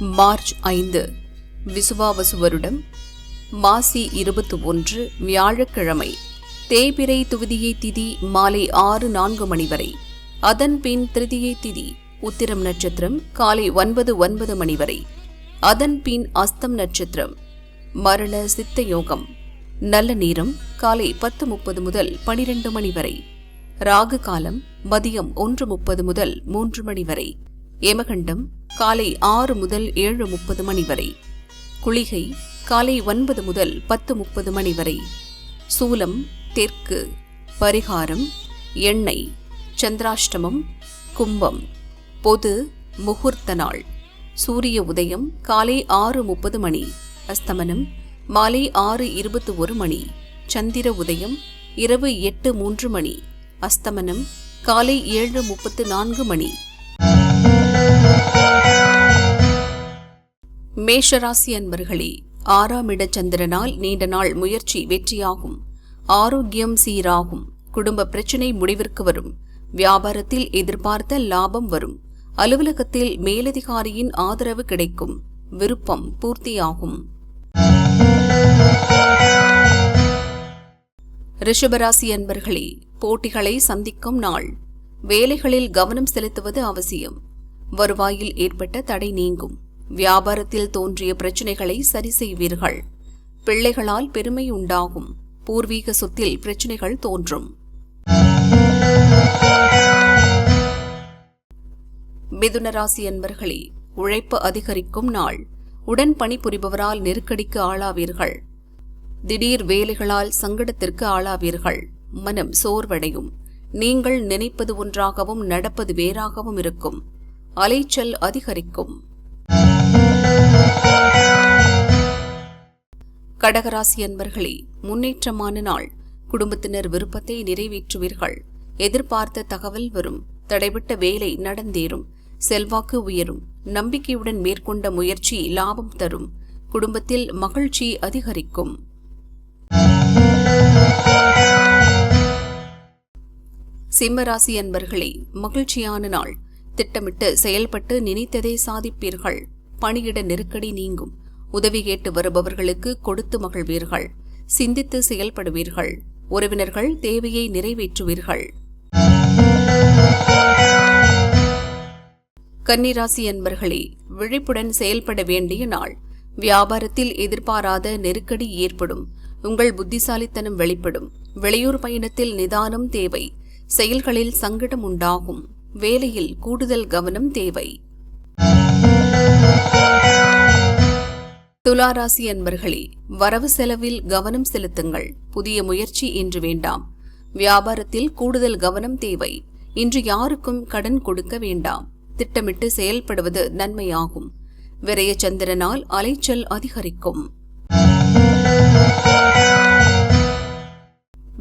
March 5 Vishvavasu வருடம் மாசி 21 வியாழக்கிழமை. தேய்பிறை துவிதியை திதி மாலை 6:04 வரை. அதன் பின் திருதியை திதி உத்திரம் நட்சத்திரம் காலை 9:09 வரை. அதன் பின் அஸ்தம் நட்சத்திரம். மரண சித்த யோகம். நல்ல நேரம் காலை 10:30 முதல் 12 மணி வரை. ராகு காலம் மதியம் 1:30 முதல் 3 மணி வரை. யமகண்டம் காலை 6 முதல் 7:30 மணி வரை. குளிகை காலை 9 முதல் 10:30 மணி வரை. சூலம் தெற்கு. பரிகாரம் எண்ணெய். சந்திராஷ்டமம் கும்பம். பொது முகூர்த்த நாள். சூரிய உதயம் காலை 6:30 மணி. அஸ்தமனம் மாலை 6:21 மணி. சந்திர உதயம் இரவு 8:03 மணி. அஸ்தமனம் காலை 7:34 மணி. மேஷராசி அன்பர்களே, 6ஆம் இட சந்திரனால் நீண்ட நாள் முயற்சி வெற்றியாகும். ஆரோக்கியம் சீராகும். குடும்ப பிரச்சினை முடிவிற்கு வரும். வியாபாரத்தில் எதிர்பார்த்த லாபம் வரும். அலுவலகத்தில் மேலதிகாரியின் ஆதரவு கிடைக்கும். விருப்பம் பூர்த்தியாகும். ரிஷபராசி அன்பர்களே, போட்டிகளை சந்திக்கும் நாள். வேலைகளில் கவனம் செலுத்துவது அவசியம். வருவாயில் ஏற்பட்ட தடை நீங்கும். வியாபாரத்தில் தோன்றிய பிரச்சினைகளை சரி செய்வீர்கள். பிள்ளைகளால் பெருமை உண்டாகும். பூர்வீக சொத்தில் பிரச்சினைகள் தோன்றும். மிதுன ராசி அன்பர்களே, உழைப்பு அதிகரிக்கும் நாள். உடன் பணிபுரிபவரால் நெருக்கடிக்கு ஆளாவீர்கள். திடீர் வேலைகளால் சங்கடத்திற்கு ஆளாவீர்கள். மனம் சோர்வடையும். நீங்கள் நினைப்பது ஒன்றாகவும் நடப்பது வேறாகவும் இருக்கும். அலைச்சல் அதிகரிக்கும். கடகராசி அன்பர்களே, முன்னேற்றமான நாள். குடும்பத்தினர் விருப்பத்தை நிறைவேற்றுவீர்கள். எதிர்பார்த்த தகவல் வரும். தடைபட்ட வேலை நடந்தேறும். செல்வாக்கு உயரும். நம்பிக்கையுடன் மேற்கொண்ட முயற்சி லாபம் தரும். குடும்பத்தில் மகிழ்ச்சி அதிகரிக்கும். சிம்மராசி அன்பர்களே, மகிழ்ச்சியான நாள். திட்டமிட்டு செயல்பட்டு நினைத்ததை சாதிப்பீர்கள். பணியிட நெருக்கடி நீங்கும். உதவி கேட்டு வருபவர்களுக்கு கொடுத்து மகிழ்வீர்கள். சிந்தித்து செயல்படுவீர்கள். உறவினர்கள் தேவையை நிறைவேற்றுவீர்கள். கன்னிராசி அன்பர்களே, விழிப்புடன் செயல்பட வேண்டிய நாள். வியாபாரத்தில் எதிர்பாராத நெருக்கடி ஏற்படும். உங்கள் புத்திசாலித்தனம் வெளிப்படும். வெளியூர் பயணத்தில் நிதானம் தேவை. செயல்களில் சங்கடம் உண்டாகும். வேலையில் கூடுதல் கவனம் தேவை. துலாராசி அன்பர்களே, வரவு செலவில் கவனம் செலுத்துங்கள். புதிய முயற்சி இன்று வேண்டாம். வியாபாரத்தில் கூடுதல் கவனம் தேவை. இன்று யாருக்கும் கடன் கொடுக்க வேண்டாம். திட்டமிட்டு செயல்படுவது நன்மையாகும். விரய சந்திரனால் அலைச்சல் அதிகரிக்கும்.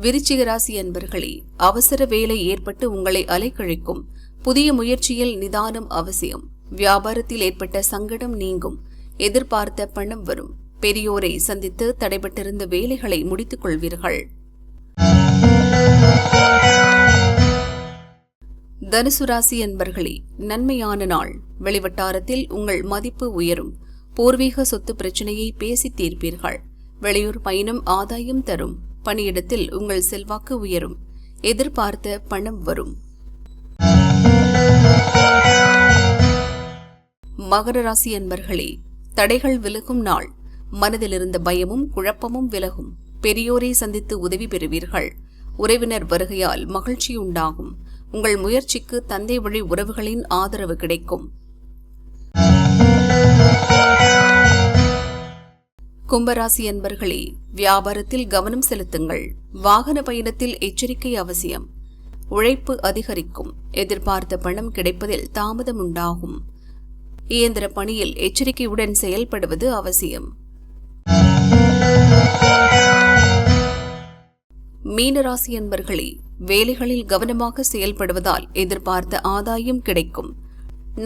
விருச்சிக ராசி அன்பர்களே, அவசர வேலை ஏற்பட்டு உங்களை அலைக்கழிக்கும். புதிய முயற்சியில் நிதானம் அவசியம். வியாபாரத்தில் ஏற்பட்ட சங்கடம் நீங்கும். எதிர்பார்த்த பணம் வரும். பெரியோரை சந்தித்து தடைபட்டிருந்த வேலைகளை முடித்துக் கொள்வீர்கள். தனுசு ராசி அன்பர்களே, நன்மையான நாள். வெளிவட்டாரத்தில் உங்கள் மதிப்பு உயரும். பூர்வீக சொத்து பிரச்சினையை பேசி தீர்ப்பீர்கள். வெளியூர் பயணம் ஆதாயம் தரும். பணியிடத்தில் உங்கள் செல்வாக்கு உயரும். எதிர்பார்த்த பணம் வரும். மகர ராசி அன்பர்களே, தடைகள் விலகும் நாள். மனதில் இருந்த பயமும் குழப்பமும் விலகும். பெரியோரை சந்தித்து உதவி பெறுவீர்கள். உறவினர் வருகையால் மகிழ்ச்சி உண்டாகும். உங்கள் முயற்சிக்கு தந்தை வழி உறவுகளின் ஆதரவு கிடைக்கும். கும்பராசி அன்பர்களே, வியாபாரத்தில் கவனம் செலுத்துங்கள். வாகன பயணத்தில் எச்சரிக்கை அவசியம். உழைப்பு அதிகரிக்கும். எதிர்பார்த்த பணம் கிடைப்பதில் தாமதம் உண்டாகும். இயந்திர பணியில் எச்சரிக்கையுடன் செயல்படுவது அவசியம். மீனராசி அன்பர்களே, வேலைகளில் கவனமாக செயல்படுவதால் எதிர்பார்த்த ஆதாயம் கிடைக்கும்.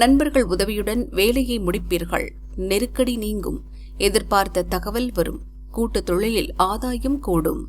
நண்பர்கள் உதவியுடன் வேலையை முடிப்பீர்கள். நெருக்கடி நீங்கும். எதிர்பார்த்த தகவல் வரும். கூட்டுத் தொழிலில் ஆதாயம் கூடும்.